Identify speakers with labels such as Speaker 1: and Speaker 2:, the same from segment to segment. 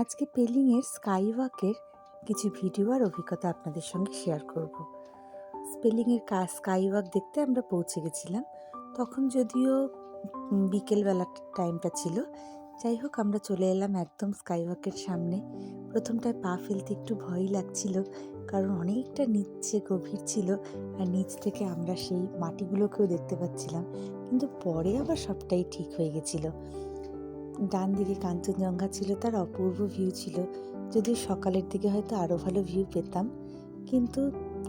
Speaker 1: আজকে পেলিংয়ের স্কাই ওয়াকের কিছু ভিডিও আর অভিজ্ঞতা আপনাদের সঙ্গে শেয়ার করব। স্কাই ওয়াক দেখতে আমরা পৌঁছে গেছিলাম। তখন যদিও বিকেলবেলা টাইমটা ছিল। যাই হোক, আমরা চলে এলাম একদম স্কাই ওয়াকের সামনে। প্রথমটায় পা ফেলতে একটু ভয়ই লাগছিল, কারণ অনেকটা নিচে গভীর ছিল, আর নিচ থেকে আমরা সেই মাটিগুলোকেও দেখতে পাচ্ছিলাম। কিন্তু পরে আবার সবটাই ঠিক হয়ে গেছিল। ডান দিকে কাঞ্চনজঙ্ঘা ছিল, তার অপূর্ব ভিউ ছিল। যদিও সকালের দিকে হয়তো আরও ভালো ভিউ পেতাম, কিন্তু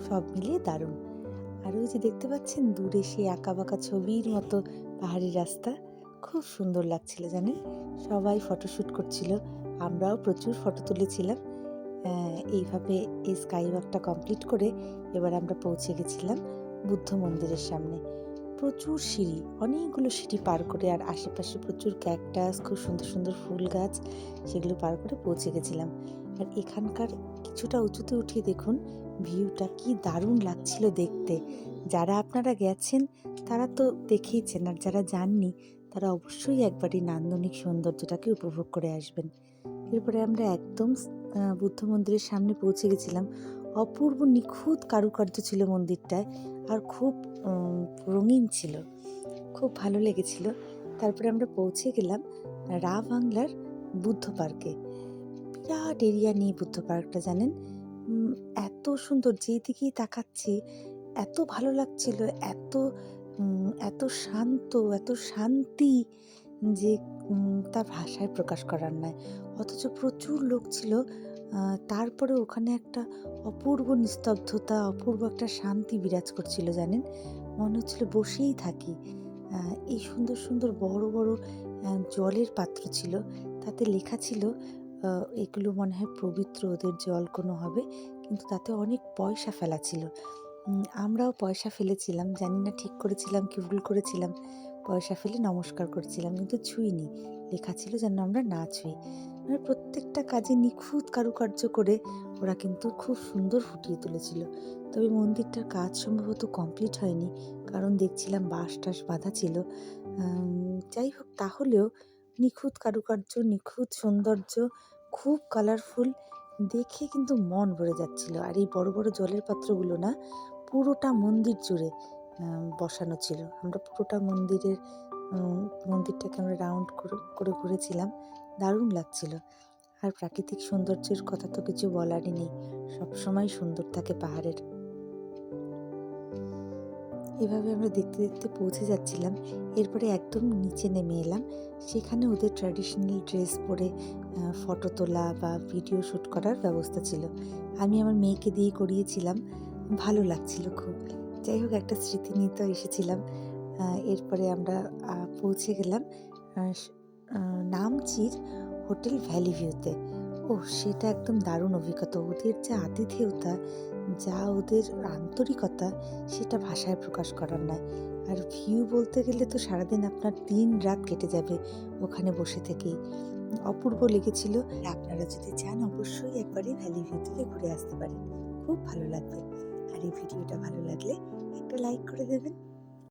Speaker 1: সব মিলিয়ে দারুণ। আর ওই যে দেখতে পাচ্ছেন দূরে সেই আঁকাবাঁকা ছবির মতো পাহাড়ি রাস্তা, খুব সুন্দর লাগছিল জানেন। সবাই ফটোশ্যুট করছিল, আমরাও প্রচুর ফটো তুলেছিলাম। এইভাবে এই স্কাই ওয়াকটা কমপ্লিট করে এবার আমরা পৌঁছে গেছিলাম বুদ্ধ মন্দিরের সামনে। প্রচুর সিঁড়ি, অনেকগুলো সিঁড়ি পার করে, আর আশেপাশে প্রচুর ক্যাকটাস, খুব সুন্দর সুন্দর ফুল গাছ, সেগুলো পার করে পৌঁছে গেছিলাম। আর এখানকার কিছুটা উঁচুতে উঠিয়ে দেখুন ভিউটা কি দারুণ লাগছিল দেখতে। যারা আপনারা গেছেন তারা তো দেখেইছেন, আর যারা যাননি তারা অবশ্যই একবার এই নান্দনিক সৌন্দর্যটাকে উপভোগ করে আসবেন। এরপরে আমরা একদম বুদ্ধ মন্দিরের সামনে পৌঁছে গেছিলাম। অপূর্ব নিখুঁত কারুকার্য ছিল মন্দিরটায়, আর খুব রঙিন ছিল, খুব ভালো লেগেছিল। তারপরে আমরা পৌঁছে গেলাম রা বাংলার বুদ্ধ পার্কে। বিরাট এরিয়া নিয়ে বুদ্ধ পার্কটা জানেন। এত সুন্দর, যেদিকেই তাকাচ্ছি এত ভালো লাগছিল, এত শান্ত, এত শান্তি, যে তা ভাষায় প্রকাশ করার নয়। অথচ প্রচুর লোক ছিল, তারপরে ওখানে একটা অপূর্ব নিস্তব্ধতা, অপূর্ব একটা শান্তি বিরাজ করছিল জানেন। মনে হচ্ছিল বসেই থাকি। এই সুন্দর সুন্দর বড় বড় জলের পাত্র ছিল, তাতে লেখা ছিল এগুলো মনে হয় পবিত্র, ওদের জল কোনো হবে, কিন্তু তাতে অনেক পয়সা ফেলা ছিল। আমরাও পয়সা ফেলেছিলাম, জানি না ঠিক করেছিলাম কি ভুল করেছিলাম। পয়সা ফেলে নমস্কার করছিলাম, কিন্তু ছুঁইনি। লেখা ছিল যেন আমরা না ছুঁই। মানে প্রত্যেকটা কাজে নিখুঁত কারুকার্য করে ওরা কিন্তু খুব সুন্দর ফুটিয়ে তুলেছিল। তবে মন্দিরটার কাজ সম্ভবত কমপ্লিট হয়নি, কারণ দেখছিলাম বাঁশ টাস বাঁধা ছিল। যাই হোক, তাহলেও নিখুঁত কারুকার্য, নিখুঁত সৌন্দর্য, খুব কালারফুল, দেখে কিন্তু মন ভরে যাচ্ছিল। আর এই বড় বড় জলের পাত্রগুলো না পুরোটা মন্দির জুড়ে বসানো ছিল। আমরা পুরোটা মন্দিরটাকে আমরা রাউন্ড করে ঘুরেছিলাম, দারুণ লাগছিল। আর প্রাকৃতিক সৌন্দর্যের কথা তো কিছু বলারই নেই, সবসময় সুন্দর থাকে পাহাড়ের। এভাবে আমরা দেখতে দেখতে পৌঁছে যাচ্ছিলাম। এরপরে একদম নিচে নেমে এলাম। সেখানে ওদের ট্র্যাডিশনাল ড্রেস পরে ফটো তোলা বা ভিডিও শ্যুট করার ব্যবস্থা ছিল। আমি আমার মেয়েকে দিয়ে করিয়েছিলাম, ভালো লাগছিল খুব। যাই হোক, একটা স্মৃতি নিয়ে তো এসেছিলাম। এরপরে আমরা পৌঁছে গেলাম নামচির হোটেল ভ্যালি ভিউতে। সেটা একদম দারুণ অভিজ্ঞতা। ওদের যা আতিথেয়তা, যা ওদের আন্তরিকতা, সেটা ভাষায় প্রকাশ করার নয়। আর ভিউ বলতে গেলে তো সারাদিন আপনার দিন রাত কেটে যাবে ওখানে বসে থেকেই। অপূর্ব লেগেছিল। আপনারা যদি চান অবশ্যই একবার এই ভ্যালি ভিউ থেকে ঘুরে আসতে পারেন, খুব ভালো লাগবে। আর এই ভিডিওটা ভালো লাগলে একটা লাইক করে দেবেন।